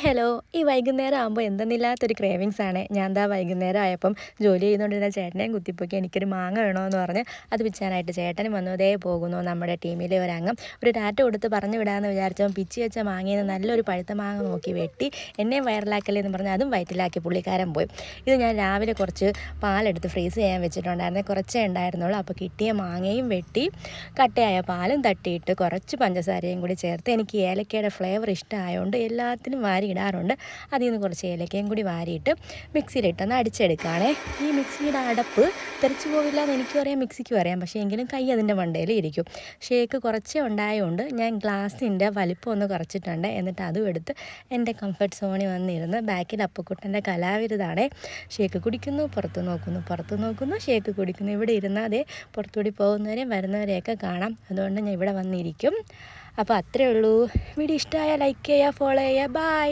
Hello. ഈ വൈകുന്നേരം ആകുമ്പോൾ എന്തെന്നില്ലാത്തൊരു ക്രേവിങ്സ് ആണ്. ഞാൻ ദാ വൈകുന്നേരം ആയപ്പം ജോലി ചെയ്തുകൊണ്ടിരുന്ന ചേട്ടനെയും കുത്തിപ്പൊക്കി എനിക്കൊരു മാങ്ങ വേണമെന്ന് പറഞ്ഞ് അത് പിച്ചാനായിട്ട് ചേട്ടനും വന്നു. ദേ പോകുന്നു നമ്മുടെ ടീമിലെ ഒരംഗം. ഒരു ടാറ്റ കൊടുത്ത് പറഞ്ഞു വിടാമെന്ന് വിചാരിച്ചപ്പോൾ പിച്ചി വെച്ച മാങ്ങയിൽ നിന്ന് നല്ലൊരു പഴുത്ത മാങ്ങ നോക്കി വെട്ടി എന്നെയും വയറിലാക്കലെന്ന് പറഞ്ഞ് അതും വയറ്റിലാക്കി പുള്ളിക്കാരൻ പോയി. ഇത് ഞാൻ രാവിലെ കുറച്ച് പാലെടുത്ത് ഫ്രീസ് ചെയ്യാൻ വെച്ചിട്ടുണ്ടായിരുന്നു. കുറച്ചേ ഉണ്ടായിരുന്നുള്ളൂ. അപ്പോൾ കിട്ടിയ മാങ്ങയും വെട്ടി കട്ടയായ പാലും തട്ടിയിട്ട് കുറച്ച് പഞ്ചസാരയും കൂടി ചേർത്ത്, എനിക്ക് ഏലക്കയുടെ ഫ്ലേവർ ഇഷ്ടമായതുകൊണ്ട് എല്ലാത്തിനും വാരി ഇടാറുണ്ട്. അതിൽ നിന്ന് കുറച്ച് ഏലക്കയും കൂടി വാരിയിട്ട് മിക്സിയിലിട്ടൊന്ന് അടിച്ചെടുക്കുകയാണേ. ഈ മിക്സിയുടെ അടപ്പ് തെറിച്ചു പോവില്ല എന്ന് എനിക്കും അറിയാം, മിക്സിക്കും അറിയാം. പക്ഷേ എങ്കിലും കൈ അതിൻ്റെ മണ്ടയിൽ ഇരിക്കും. ഷേക്ക് കുറച്ചേ ഉണ്ടായതുകൊണ്ട് ഞാൻ ഗ്ലാസിൻ്റെ വലിപ്പം ഒന്ന് കുറച്ചിട്ടുണ്ട്. എന്നിട്ട് അതും എടുത്ത് എൻ്റെ കംഫർട്ട് സോണിൽ വന്നിരുന്ന് ബാക്കിൽ അപ്പുക്കുട്ടൻ്റെ കലാവിരുതാണേ. ഷേക്ക് കുടിക്കുന്നു, പുറത്ത് നോക്കുന്നു, പുറത്ത് നോക്കുന്നു, ഷേക്ക് കുടിക്കുന്നു. ഇവിടെ ഇരുന്നാൽ അതേ പുറത്തുകൂടി പോകുന്നവരെയും വരുന്നവരെയൊക്കെ കാണാം. അതുകൊണ്ട് ഞാൻ ഇവിടെ വന്നിരിക്കും. അപ്പോൾ അത്രയേ ഉള്ളൂ. വീഡിയോ ഇഷ്ടമായാൽ ലൈക്ക് ചെയ്യുക, ഫോളോ ചെയ്യുക. ബൈ.